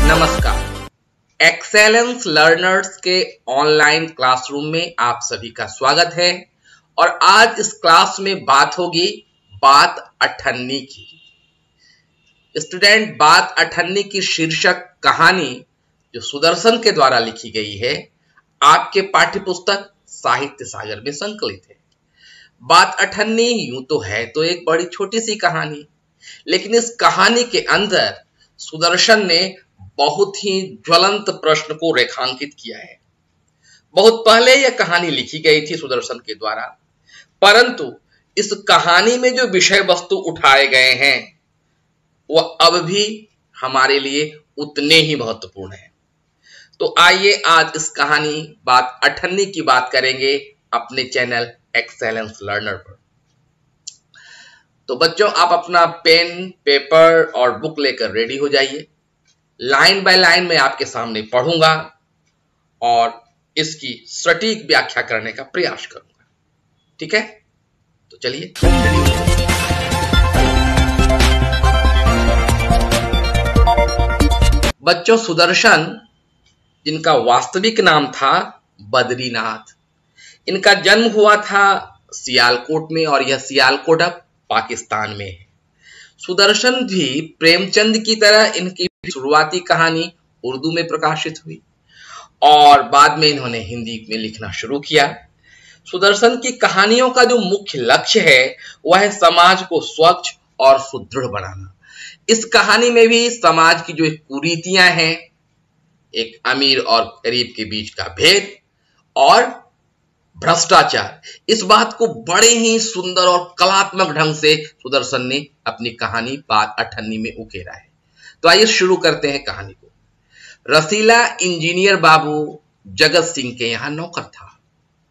नमस्कार, excellence learners के online classroom में आप सभी का स्वागत है। और आज इस क्लास में बात होगी बात अठन्नी की। स्टूडेंट, बात अठन्नी की शीर्षक कहानी जो सुदर्शन के द्वारा लिखी गई है, आपके पाठ्यपुस्तक साहित्य सागर में संकलित है। बात अठन्नी यूं तो है तो एक बड़ी छोटी सी कहानी, लेकिन इस कहानी के अंदर सुदर्शन ने बहुत ही ज्वलंत प्रश्न को रेखांकित किया है। बहुत पहले यह कहानी लिखी गई थी सुदर्शन के द्वारा, परंतु इस कहानी में जो विषय वस्तु उठाए गए हैं वह अब भी हमारे लिए उतने ही महत्वपूर्ण हैं। तो आइए आज इस कहानी बात अठन्नी की बात करेंगे अपने चैनल एक्सेलेंस लर्नर पर। तो बच्चों, आप अपना पेन, पेपर और बुक लेकर रेडी हो जाइए। लाइन बाय लाइन मैं आपके सामने पढ़ूंगा और इसकी सटीक व्याख्या करने का प्रयास करूंगा। ठीक है, तो चलिए। बच्चों, सुदर्शन, जिनका वास्तविक नाम था बद्रीनाथ, इनका जन्म हुआ था सियालकोट में और यह सियालकोट अब पाकिस्तान में है। सुदर्शन भी प्रेमचंद की तरह इनकी शुरुआती कहानी उर्दू में प्रकाशित हुई और बाद में इन्होंने हिंदी में लिखना शुरू किया। सुदर्शन की कहानियों का जो मुख्य लक्ष्य है वह है समाज को स्वच्छ और सुदृढ़ बनाना। इस कहानी में भी समाज की जो एक कुरीतियां हैं, एक अमीर और गरीब के बीच का भेद और भ्रष्टाचार, इस बात को बड़े ही सुंदर और कलात्मक ढंग से सुदर्शन ने अपनी कहानी बात अठन्नी में उकेरा है। तो आइए शुरू करते हैं कहानी को। रसीला इंजीनियर बाबू जगत सिंह के यहाँ नौकर था।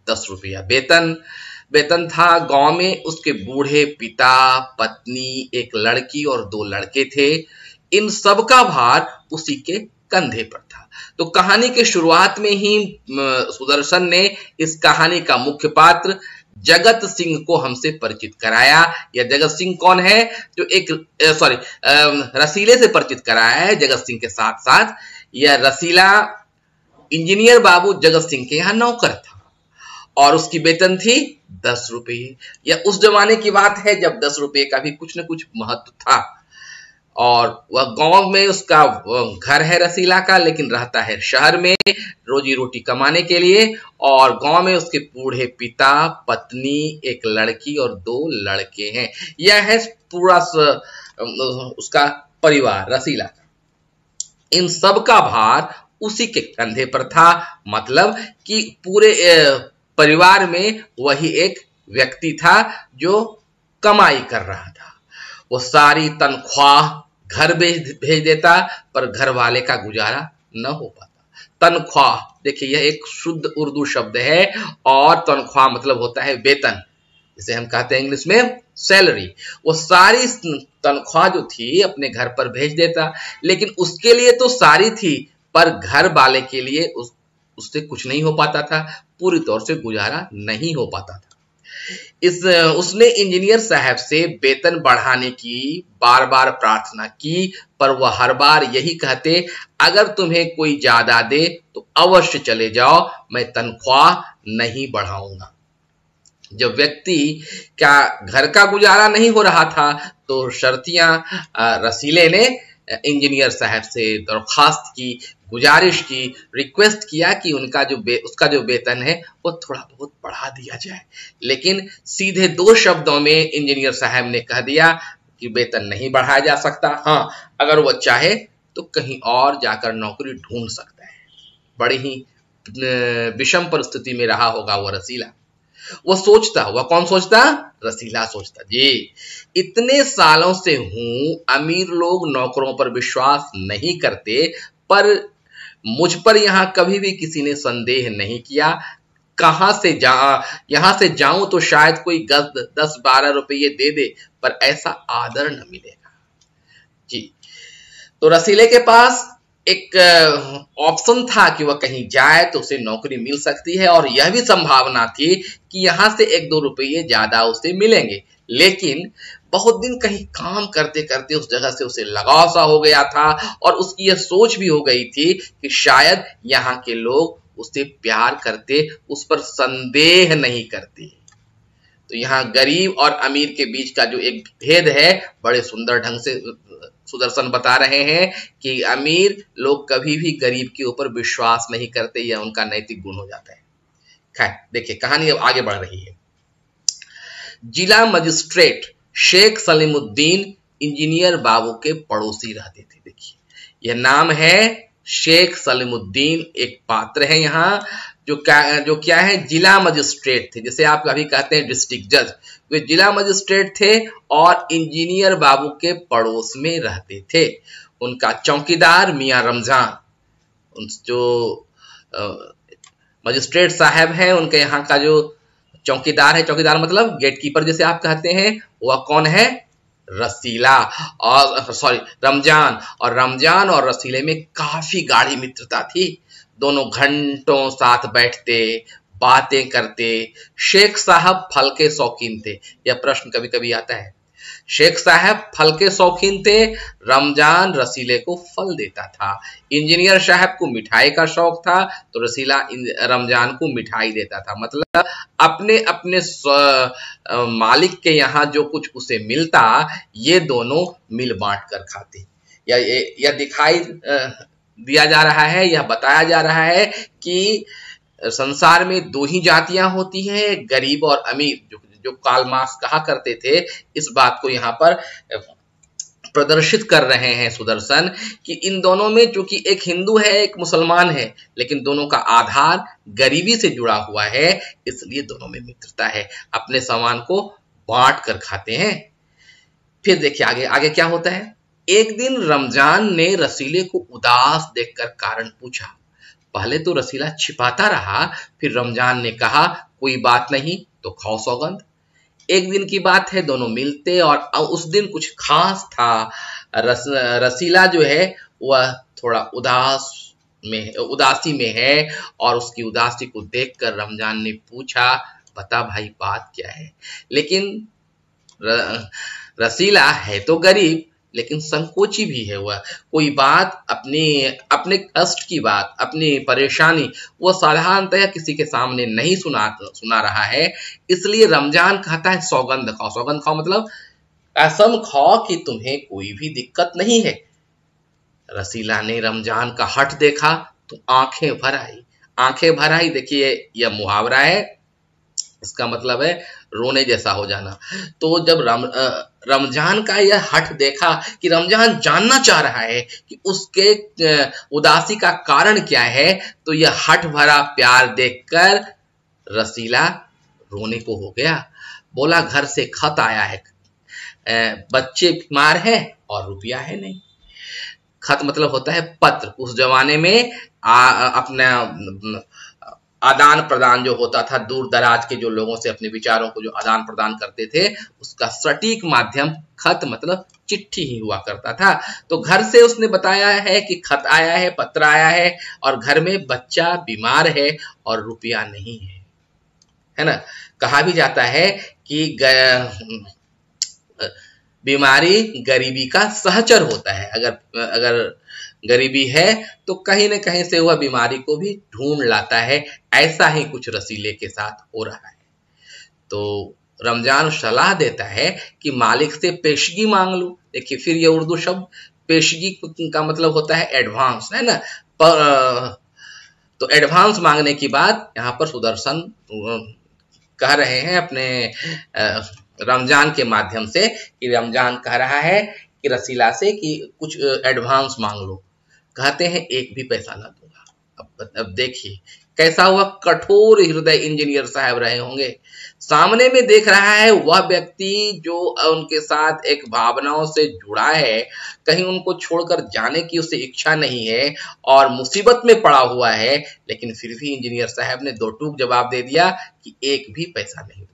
10 रुपया वेतन था। गांव में उसके बूढ़े पिता, पत्नी, एक लड़की और 2 लड़के थे। इन सब का भार उसी के कंधे पर था। तो कहानी के शुरुआत में ही सुदर्शन ने इस कहानी का मुख्य पात्र जगत सिंह को हमसे परिचित कराया। यह जगत सिंह कौन है? जो एक रसीले से परिचित कराया है। जगत सिंह के साथ साथ यह रसीला इंजीनियर बाबू जगत सिंह के यहाँ नौकर था और उसकी वेतन थी 10 रुपये। यह उस जमाने की बात है जब 10 रुपये का भी कुछ न कुछ महत्व था। और वह गांव में उसका घर है रसीला का, लेकिन रहता है शहर में रोजी रोटी कमाने के लिए। और गांव में उसके बूढ़े पिता, पत्नी, एक लड़की और 2 लड़के हैं। यह है पूरा उसका परिवार रसीला का। इन सब का भार उसी के कंधे पर था। मतलब कि पूरे परिवार में वही एक व्यक्ति था जो कमाई कर रहा था। वो सारी तनख्वाह घर भेज देता, पर घर वाले का गुजारा न हो पाता। तनख्वाह, देखिए, यह एक शुद्ध उर्दू शब्द है और तनख्वाह मतलब होता है वेतन, जिसे हम कहते हैं इंग्लिश में सैलरी। वो सारी तनख्वाह जो थी अपने घर पर भेज देता, लेकिन उसके लिए तो सारी थी, पर घर वाले के लिए उससे कुछ नहीं हो पाता था। पूरी तौर से गुजारा नहीं हो पाता था। उसने इंजीनियर साहब से वेतन बढ़ाने की बार बार प्रार्थना की, पर वह हर बार यही कहते, अगर तुम्हें कोई ज्यादा दे तो अवश्य चले जाओ, मैं तनख्वाह नहीं बढ़ाऊंगा। जब व्यक्ति का घर का गुजारा नहीं हो रहा था तो शर्तियां रसीले ने इंजीनियर साहब से दरख्वास्त की, गुजारिश की, रिक्वेस्ट किया कि उसका जो वेतन है वो थोड़ा बहुत बढ़ा दिया जाए। लेकिन सीधे 2 शब्दों में इंजीनियर साहब ने कह दिया कि वेतन नहीं बढ़ाया जा सकता। हाँ, अगर वो चाहे तो कहीं और जाकर नौकरी ढूंढ सकता है। बड़ी ही विषम परिस्थिति में रहा होगा वो रसीला। वह कौन सोचता? रसीला सोचता, जी, इतने सालों से हूं, अमीर लोग नौकरों पर विश्वास नहीं करते, पर मुझ पर यहां कभी भी किसी ने संदेह नहीं किया। यहां से जाऊं तो शायद कोई 10-12 रुपये दे दे, पर ऐसा आदर न मिलेगा। जी, तो रसीले के पास एक ऑप्शन था कि वह कहीं जाए तो उसे नौकरी मिल सकती है और यह भी संभावना थी कि यहां से 1-2 रुपये ज्यादा उसे मिलेंगे। लेकिन बहुत दिन कहीं काम करते करते उस जगह से उसे लगाव सा हो गया था और उसकी यह सोच भी हो गई थी कि शायद यहाँ के लोग उससे प्यार करते, उस पर संदेह नहीं करते। तो यहाँ गरीब और अमीर के बीच का जो एक भेद है बड़े सुंदर ढंग से सुदर्शन बता रहे हैं कि अमीर लोग कभी भी गरीब के ऊपर विश्वास नहीं करते, यह उनका नैतिक गुण हो जाता है। खैर देखिए कहानी अब आगे बढ़ रही है। जिला मजिस्ट्रेट शेख सलीमुद्दीन इंजीनियर बाबू के पड़ोसी रहते थे। देखिए यह नाम है शेख सलीमुद्दीन, एक पात्र है यहाँ जो क्या है जिला मजिस्ट्रेट थे, जैसे आप कभी कहते हैं डिस्ट्रिक्ट जज। वे जिला मजिस्ट्रेट थे और इंजीनियर बाबू के पड़ोस में रहते थे। उनका चौकीदार मियां रमजान, जो मजिस्ट्रेट साहब हैं, उनके यहाँ का जो चौकीदार है, चौकीदार मतलब गेटकीपर जैसे आप कहते हैं, वह कौन है? रसीला और रमजान। और रमजान और रसीले में काफी गाढ़ी मित्रता थी। दोनों घंटों साथ बैठते, बातें करते। शेख साहब फल के शौकीन थे। यह प्रश्न कभी कभी आता है। शेख साहब फल के शौकीन थे, रमजान रसीले को फल देता था। इंजीनियर साहब को मिठाई का शौक था, तो रसीला रमजान को मिठाई देता था। मतलब अपने अपने मालिक के यहाँ जो कुछ उसे मिलता, ये दोनों मिल बांट कर खाते। यह दिखाई दिया जा रहा है, यह बताया जा रहा है कि संसार में दो ही जातियां होती हैं, गरीब और अमीर, जो कार्ल मार्क्स कहा करते थे। इस बात को यहाँ पर प्रदर्शित कर रहे हैं सुदर्शन कि इन दोनों में, चूंकि एक हिंदू है एक मुसलमान है, लेकिन दोनों का आधार गरीबी से जुड़ा हुआ है, इसलिए दोनों में मित्रता है, अपने सामान को बांट कर खाते हैं। फिर देखिए आगे आगे क्या होता है। एक दिन रमजान ने रसीले को उदास देखकर कारण पूछा। पहले तो रसीला छिपाता रहा, फिर रमजान ने कहा कोई बात नहीं तो खाओ सौगंध। एक दिन की बात है, दोनों मिलते और उस दिन कुछ खास था। रसीला जो है वह थोड़ा उदासी में है और उसकी उदासी को देखकर रमजान ने पूछा बता भाई बात क्या है। लेकिन रसीला है तो गरीब, लेकिन संकोची भी है। वह कोई बात अपने कष्ट की बात, अपनी परेशानी वह साधारणतः किसी के सामने नहीं सुना रहा है। इसलिए रमजान कहता है सौगंध खाओ। सौगंध खाओ मतलब कसम खाओ कि तुम्हें कोई भी दिक्कत नहीं है। रसीला ने रमजान का हठ देखा तो आंखें भर आई। देखिए यह मुहावरा है, इसका मतलब है रोने जैसा हो जाना। तो जब रमजान का यह हठ देखा कि रमजान जानना चाह रहा है कि उसके उदासी का कारण क्या है, तो यह हठ भरा प्यार देखकर रसीला रोने को हो गया। बोला घर से खत आया है, बच्चे बीमार हैं और रुपया है नहीं। खत मतलब होता है पत्र। उस जमाने में अपना आदान प्रदान जो होता था, दूर दराज के जो लोगों से अपने विचारों को जो आदान प्रदान करते थे, उसका सटीक माध्यम खत मतलब चिट्ठी ही हुआ करता था। तो घर से उसने बताया है कि खत आया है, पत्र आया है और घर में बच्चा बीमार है और रुपया नहीं है ना। कहा भी जाता है कि बीमारी गरीबी का सहचर होता है। अगर गरीबी है तो कहीं न कहीं से वह बीमारी को भी ढूंढ लाता है। ऐसा ही कुछ रसीले के साथ हो रहा है। तो रमजान सलाह देता है कि मालिक से पेशगी मांग लो। देखिए फिर ये उर्दू शब्द पेशगी का मतलब होता है एडवांस, है ना। तो एडवांस मांगने की बात यहाँ पर सुदर्शन कह रहे हैं अपने रमजान के माध्यम से, कि रमजान कह रहा है कि रसीला से कि कुछ एडवांस मांग लो। कहते हैं एक भी पैसा ना दूंगा। अब देखिए कैसा हुआ कठोर हृदय इंजीनियर साहब रहे होंगे। सामने में देख रहा है वह व्यक्ति जो उनके साथ एक भावनाओं से जुड़ा है, कहीं उनको छोड़कर जाने की उसे इच्छा नहीं है और मुसीबत में पड़ा हुआ है, लेकिन फिर भी इंजीनियर साहब ने दो टूक जवाब दे दिया कि एक भी पैसा नहीं दूंगा।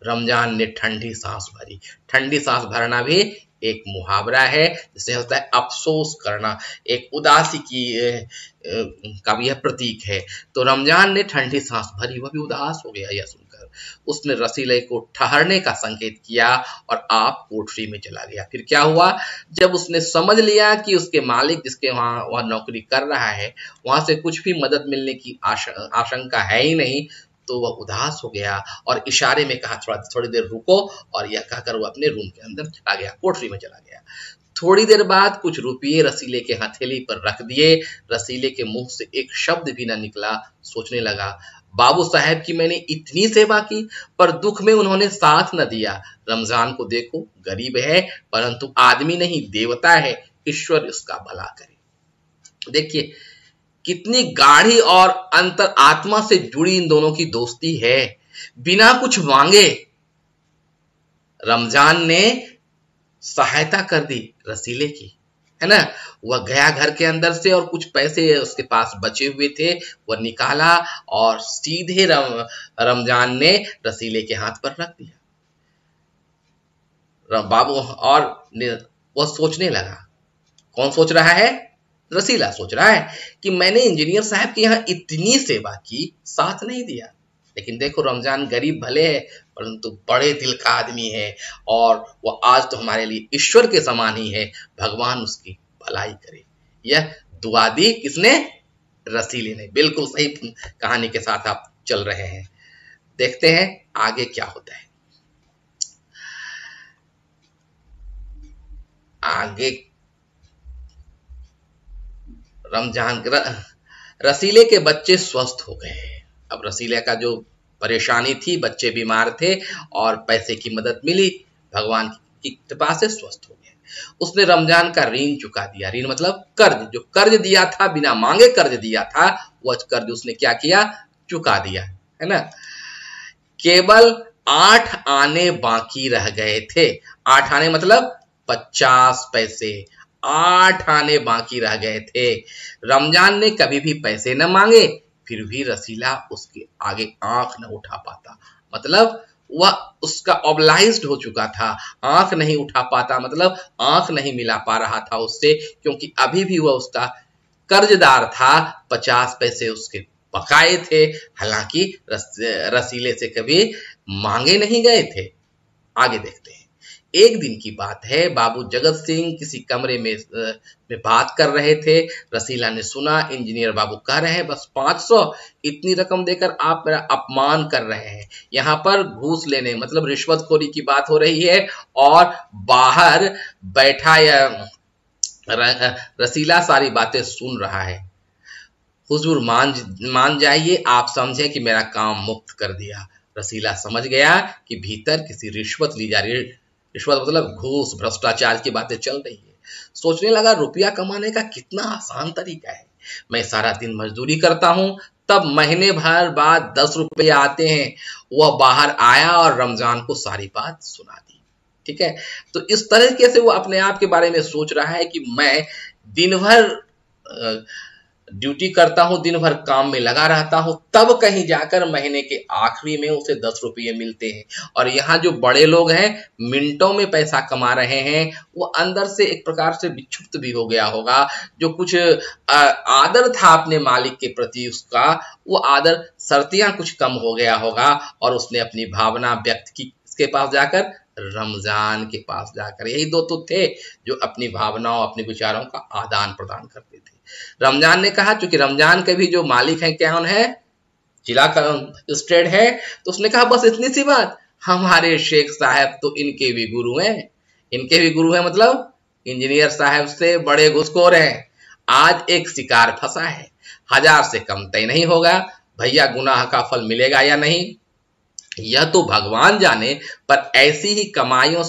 रमजान ने ठंडी सांस भरी। ठंडी सांस भरना भी एक मुहावरा है, जिसे होता है अफसोस करना, एक उदासी की का भी यह प्रतीक है। तो रमजान ने ठंडी सांस भरी, वह भी उदास हो गया यह सुनकर। उसने रसीले को ठहरने का संकेत किया और आप कोठरी में चला गया। फिर क्या हुआ, जब उसने समझ लिया कि उसके मालिक जिसके वहां नौकरी कर रहा है वहां से कुछ भी मदद मिलने की आशंका है ही नहीं, तो वह उदास हो गया और इशारे में कहा थोड़ी देर रुको, और यह कहकर वह अपने रूम के अंदर चला गया, कोठरी में चला गया। थोड़ी देर बाद कुछ रुपये रसीले के हथेली पर रख दिए। रसीले के मुंह से एक शब्द भी न निकला। सोचने लगा, बाबू साहब की मैंने इतनी सेवा की पर दुख में उन्होंने साथ न दिया। रमजान को देखो, गरीब है परंतु आदमी नहीं देवता है, ईश्वर उसका भला करे। देखिए कितनी गाढ़ी और अंतर आत्मा से जुड़ी इन दोनों की दोस्ती है। बिना कुछ मांगे रमजान ने सहायता कर दी रसीले की, है ना। वह गया घर के अंदर से और कुछ पैसे उसके पास बचे हुए थे वह निकाला और सीधे रमजान ने रसीले के हाथ पर रख दिया। बाबू और वह सोचने लगा, कौन सोच रहा है, रसीला सोच रहा है कि मैंने इंजीनियर साहब के यहाँ इतनी सेवा की, साथ नहीं दिया। लेकिन देखो रमजान गरीब भले है परंतु बड़े दिल का आदमी है और वह आज तो हमारे लिए ईश्वर के समान ही है, भगवान उसकी भलाई करे। यह दुआ दी किसने, रसीले ने। बिल्कुल सही कहानी के साथ आप चल रहे हैं। देखते हैं आगे क्या होता है। आगे रमजान रसीले के बच्चे स्वस्थ हो गए। अब रसीले का जो परेशानी थी, बच्चे बीमार थे और पैसे की मदद मिली, भगवान की कृपा से स्वस्थ हो गए। उसने रमजान का ऋण चुका दिया। ऋण मतलब कर्ज, जो कर्ज दिया था, बिना मांगे कर्ज दिया था, वह कर्ज उसने क्या किया, चुका दिया, है ना। केवल 8 आने बाकी रह गए थे। 8 आने मतलब 50 पैसे, 8 आने बाकी रह गए थे। रमजान ने कभी भी पैसे न मांगे, फिर भी रसीला उसके आगे आंख न उठा पाता। मतलब वह उसका ऑब्लाइज्ड हो चुका था, आंख नहीं उठा पाता, मतलब आंख नहीं मिला पा रहा था उससे, क्योंकि अभी भी वह उसका कर्जदार था। 50 पैसे उसके बकाए थे, हालांकि रसीले से कभी मांगे नहीं गए थे। आगे देखते हैं। एक दिन की बात है, बाबू जगत सिंह किसी कमरे में बात कर रहे थे। रसीला ने सुना इंजीनियर बाबू कह रहे हैं बस 500, इतनी रकम देकर आप मेरा अपमान कर रहे हैं। यहाँ पर घूस लेने मतलब रिश्वतखोरी की बात हो रही है और बाहर बैठा या रसीला सारी बातें सुन रहा है। हुजूर मान जाइए, आप समझे कि मेरा काम मुक्त कर दिया। रसीला समझ गया कि भीतर किसी रिश्वत ली जा रही, रिश्वत मतलब घूस, भ्रष्टाचार की बातें चल रही है। सोचने लगा रुपया कमाने का कितना आसान तरीका है। मैं सारा दिन मजदूरी करता हूं, तब महीने भर बाद 10 रुपये आते हैं। वह बाहर आया और रमजान को सारी बात सुना दी। ठीक है, तो इस तरीके से वो अपने आप के बारे में सोच रहा है कि मैं दिन भर ड्यूटी करता हूं, दिन भर काम में लगा रहता हूं, तब कहीं जाकर महीने के आखिरी में उसे 10 रुपये मिलते हैं। और यहाँ जो बड़े लोग हैं मिनटों में पैसा कमा रहे हैं, वो अंदर से एक प्रकार से विक्षुब्ध भी हो गया होगा। जो कुछ आदर था अपने मालिक के प्रति उसका, वो आदर सर्तियां कुछ कम हो गया होगा और उसने अपनी भावना व्यक्त की किसके पास जाकर, रमजान के पास जाकर। यही दो तो थे जो अपनी भावनाओं, अपने विचारों का आदान प्रदान करते थे। रमजान ने कहा, चूंकि रमजान के भी जो मालिक हैं क्या है, जिला मजिस्ट्रेट है, तो उसने कहा बस इतनी सी बात, हमारे शेख साहब तो इनके भी गुरु हैं। इनके भी गुरु हैं मतलब इंजीनियर साहब से बड़े घुसखोर हैं। आज एक शिकार फंसा है, 1000 से कम तय नहीं होगा। भैया गुनाह का फल मिलेगा या नहीं यह तो भगवान जाने, पर ऐसी ही कमाइयों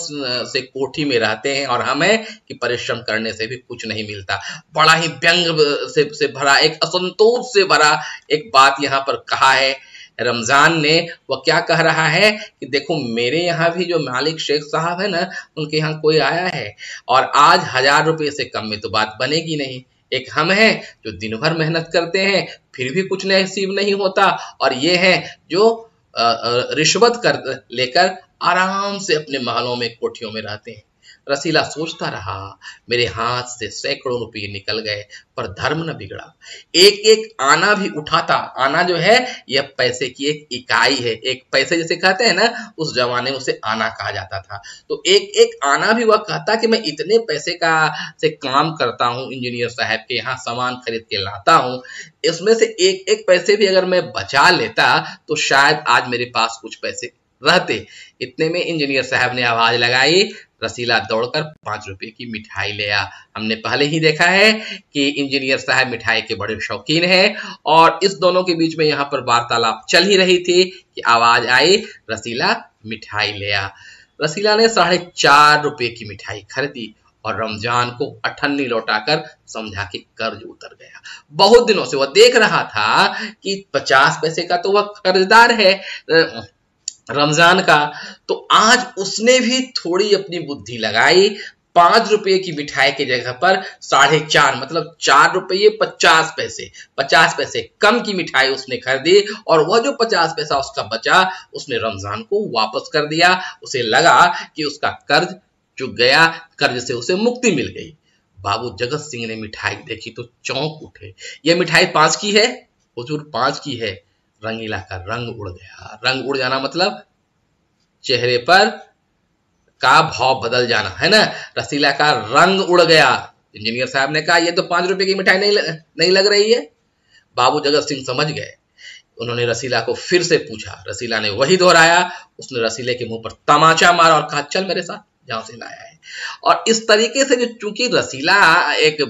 से कोठी में रहते हैं और हमें कि परिश्रम करने से भी कुछ नहीं मिलता। बड़ा ही व्यंग से भरा, एक असंतोष से भरा एक बात यहाँ पर कहा है रमजान ने। वह क्या कह रहा है कि देखो मेरे यहाँ भी जो मालिक शेख साहब है ना, उनके यहाँ कोई आया है और आज 1000 रुपये से कम में तो बात बनेगी नहीं। एक हम हैं जो दिन भर मेहनत करते हैं फिर भी कुछ नसीब नहीं होता, और ये हैं जो रिश्वत कर लेकर आराम से अपने महलों में, कोठियों में रहते हैं। रसीला सोचता रहा, मेरे हाथ से सैकड़ों रुपये निकल गए पर धर्म न बिगड़ा। एक एक आना भी उठाता। आना जो है यह पैसे की एक इकाई है, एक पैसे जिसे कहते हैं ना, उस जमाने में उसे आना कहा जाता था। तो एक एक आना भी वह कहता कि मैं इतने पैसे का से काम करता हूँ, इंजीनियर साहब के यहाँ सामान खरीद के लाता हूँ, इसमें से एक एक पैसे भी अगर मैं बचा लेता तो शायद आज मेरे पास कुछ पैसे रहते। इतने में इंजीनियर साहब ने आवाज लगाई। रसीला दौड़कर 5 रुपए की मिठाई ले आया। हमने पहले ही देखा है कि इंजीनियर साहब मिठाई के बड़े शौकीन हैं और इस दोनों के बीच में यहाँ पर वार्तालाप चल ही रही थी कि आवाज आई, रसीला मिठाई ले आ। रसीला ने 4.5 रुपए की मिठाई खरीदी और रमजान को अठन्नी लौटाकर समझा कि कर्ज उतर गया। बहुत दिनों से वह देख रहा था कि 50 पैसे का तो वह कर्जदार है रमजान का, तो आज उसने भी थोड़ी अपनी बुद्धि लगाई। 5 रुपये की मिठाई की जगह पर 4.5 मतलब 4 रुपये 50 पैसे 50 पैसे कम की मिठाई उसने खरीदी और वह जो 50 पैसा उसका बचा उसने रमजान को वापस कर दिया। उसे लगा कि उसका कर्ज चुक गया, कर्ज से उसे मुक्ति मिल गई। बाबू जगत सिंह ने मिठाई देखी तो चौंक उठे। यह मिठाई 5 की है हुजूर, 5 की है। रंगीला का रंग उड़ गया। रंग उड़ जाना मतलब चेहरे पर का भाव बदल जाना, है ना। रसीला का रंग उड़ गया। इंजीनियर साहब ने कहा, यह तो 5 रुपए की मिठाई नहीं लग रही है। बाबू जगत सिंह समझ गए। उन्होंने रसीला को फिर से पूछा। रसीला ने वही दोहराया। उसने रसीले के मुंह पर तमाचा मारा और कहा, चल मेरे साथ, जहां से लाया है। और इस तरीके से, जो चूंकि रसीला एक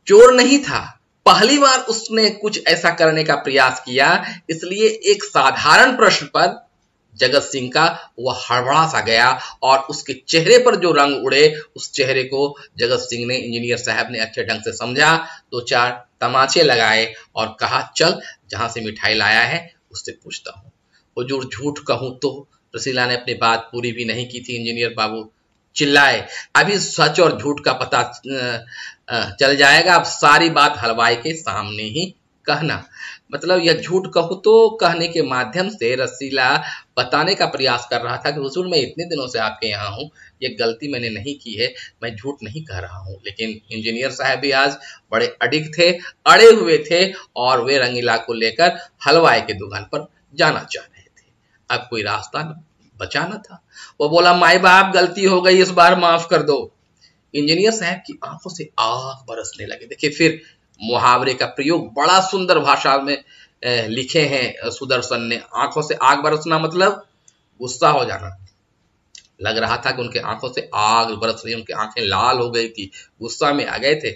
चोर नहीं था, पहली बार उसने कुछ ऐसा करने का प्रयास किया, इसलिए एक साधारण प्रश्न पर जगत सिंह का वह हड़बड़ा सा गया और उसके चेहरे पर जो रंग उड़े, उस चेहरे को जगत सिंह ने, इंजीनियर साहब ने अच्छे ढंग से समझा। 2-4 तमाचे लगाए और कहा, चल जहां से मिठाई लाया है उससे पूछता हूं। हुजूर झूठ कहूं तो? रसीला ने अपनी बात पूरी भी नहीं की थी। इंजीनियर बाबू चिल्लाए, अभी सच और झूठ का पता चल जाएगा, अब सारी बात हलवाई के सामने ही कहना। मतलब यह झूठ कहूं तो कहने के माध्यम से रसीला बताने का प्रयास कर रहा था कि हुजूर मैं इतने दिनों से आपके यहाँ हूँ, ये गलती मैंने नहीं की है, मैं झूठ नहीं कह रहा हूँ। लेकिन इंजीनियर साहब भी आज बड़े अडिग थे, अड़े हुए थे और वे रंगीला को लेकर हलवाई की दुकान पर जाना चाह रहे थे। अब कोई रास्ता बचाना था। वो बोला, माई बाप गलती हो गई, इस बार माफ कर दो। इंजीनियर साहब की आंखों से आग बरसने लगे। देखिए, फिर मुहावरे का प्रयोग बड़ा सुंदर भाषा में लिखे हैं सुदर्शन ने। आंखों से आग बरसना मतलब गुस्सा हो जाना। लग रहा था कि उनके आंखों से आग बरस रही, उनकी आंखें लाल हो गई थी, गुस्सा में आ गए थे।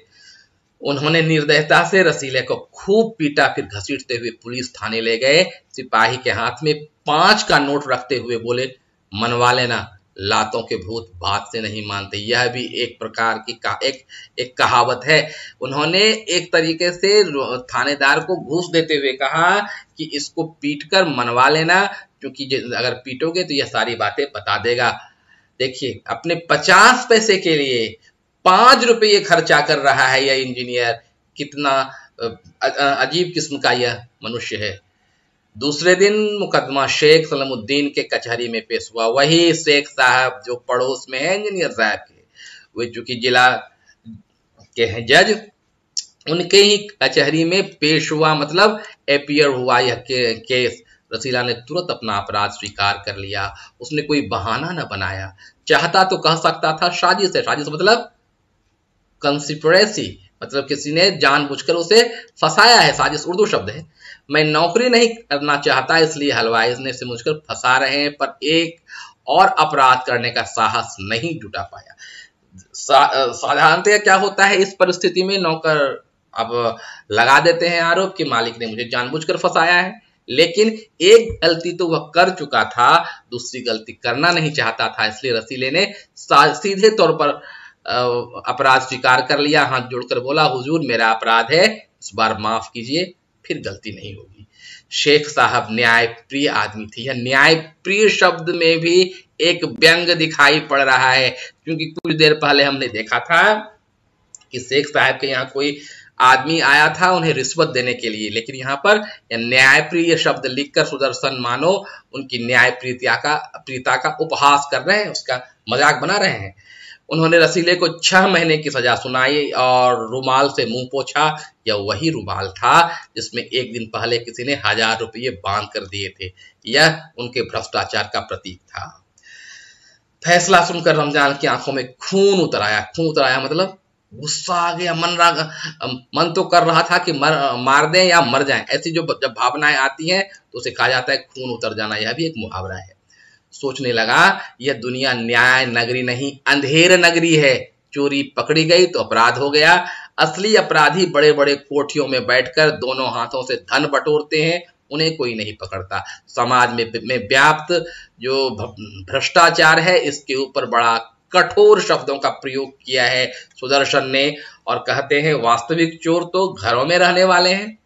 उन्होंने निर्दयता से रसीले को खूब पीटा, फिर घसीटते हुए पुलिस थाने ले गए। सिपाही के हाथ में 5 का नोट रखते हुए बोले, मनवा लेना, लातों के भूत बात से नहीं मानते। यह भी एक प्रकार की एक कहावत है। उन्होंने एक तरीके से थानेदार को घूस देते हुए कहा कि इसको पीटकर मनवा लेना, क्योंकि अगर पीटोगे तो यह सारी बातें बता देगा। देखिए, अपने 50 पैसे के लिए 5 रुपये खर्चा कर रहा है यह इंजीनियर। कितना अजीब किस्म का यह मनुष्य है। दूसरे दिन मुकदमा शेख सलामुद्दीन के कचहरी में पेश हुआ। वही शेख साहब जो पड़ोस में है इंजीनियर साहब के, वे चूंकि जिला के हैं जज, उनके ही कचहरी में पेश हुआ, मतलब एपियर हुआ यह केस। रसीला ने तुरंत अपना अपराध स्वीकार कर लिया। उसने कोई बहाना न बनाया। चाहता तो कह सकता था साजिश है। साजिश मतलब कंस्पिरेसी, मतलब किसी ने जानबूझकर उसे फंसाया है। साजिश उर्दू शब्द है। मैं नौकरी नहीं करना चाहता, इसलिए हलवाई ने से मुझकर फंसा रहे हैं, पर एक और अपराध करने का साहस नहीं जुटा पाया। साधारणतः क्या होता है इस परिस्थिति में, नौकर अब लगा देते हैं आरोप कि मालिक ने मुझे जानबूझकर फंसाया है। लेकिन एक गलती तो वह कर चुका था, दूसरी गलती करना नहीं चाहता था। इसलिए रसीले ने सीधे तौर पर अपराध स्वीकार कर लिया। हाथ जोड़कर बोला, हुजूर मेरा अपराध है, इस बार माफ कीजिए, फिर गलती नहीं होगी। शेख साहब न्याय प्रिय आदमी थे। यह न्याय प्रिय शब्द में भी एक व्यंग दिखाई पड़ रहा है, क्योंकि कुछ देर पहले हमने देखा था कि शेख साहब के यहाँ कोई आदमी आया था उन्हें रिश्वत देने के लिए, लेकिन यहाँ पर न्यायप्रिय शब्द लिखकर सुदर्शन मानो उनकी प्रीता का उपहास कर रहे हैं, उसका मजाक बना रहे हैं। उन्होंने रसीले को 6 महीने की सजा सुनाई और रुमाल से मुंह पोछा। यह वही रुमाल था जिसमें एक दिन पहले किसी ने 1000 रुपये बांध कर दिए थे। यह उनके भ्रष्टाचार का प्रतीक था। फैसला सुनकर रमजान की आंखों में खून उतर आया। खून उतर आया मतलब गुस्सा आ गया। मन तो कर रहा था कि मार दें या मर जाएं। ऐसी जब भावनाएं आती हैं तो उसे कहा जाता है खून उतर जाना। यह भी एक मुहावरा है। सोचने लगा, यह दुनिया न्याय नगरी नहीं, अंधेर नगरी है। चोरी पकड़ी गई तो अपराध हो गया। असली अपराधी बड़े बड़े कोठियों में बैठकर दोनों हाथों से धन बटोरते हैं, उन्हें कोई नहीं पकड़ता। समाज में व्याप्त जो भ्रष्टाचार है, इसके ऊपर बड़ा कठोर शब्दों का प्रयोग किया है सुदर्शन ने, और कहते हैं वास्तविक चोर तो घरों में रहने वाले हैं।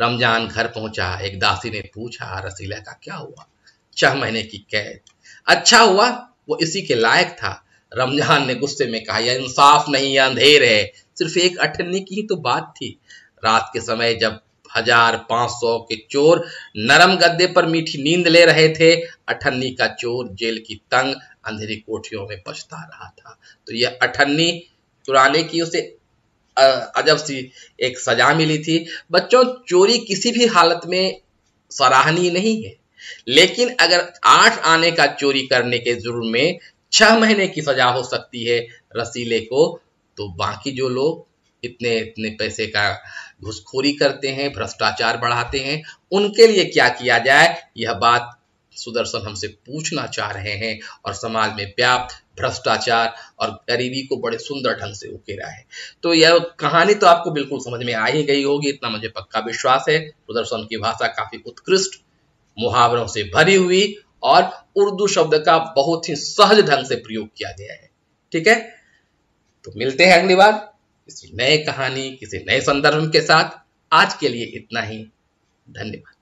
रमजान घर पहुंचा। एक दासी ने पूछा, रसीला का क्या हुआ? 6 महीने की कैद। अच्छा हुआ, वो इसी के लायक था। रमजान ने गुस्से में कहा, यह इंसाफ नहीं, यह अंधेर है। सिर्फ एक अठन्नी की ही तो बात थी। रात के समय जब 1500 के चोर नरम गद्दे पर मीठी नींद ले रहे थे, अठन्नी का चोर जेल की तंग अंधेरी कोठरियों में पछता रहा था। तो यह अठन्नी चुराने की उसे अजब सी एक सजा मिली थी। बच्चों, चोरी किसी भी हालत में सराहनीय नहीं है, लेकिन अगर 8 आने का चोरी करने के जुर्म में 6 महीने की सजा हो सकती है रसीले को, तो बाकी जो लोग इतने इतने पैसे का घुसखोरी करते हैं, भ्रष्टाचार बढ़ाते हैं, उनके लिए क्या किया जाए, यह बात सुदर्शन हमसे पूछना चाह रहे हैं। और समाज में व्याप्त भ्रष्टाचार और गरीबी को बड़े सुंदर ढंग से उकेरा है। तो यह कहानी तो आपको बिल्कुल समझ में आ ही गई होगी, इतना मुझे पक्का विश्वास है। सुदर्शन की भाषा काफी उत्कृष्ट, मुहावरों से भरी हुई और उर्दू शब्द का बहुत ही सहज ढंग से प्रयोग किया गया है। ठीक है, तो मिलते हैं अगली बार किसी नए कहानी, किसी नए संदर्भ के साथ। आज के लिए इतना ही। धन्यवाद।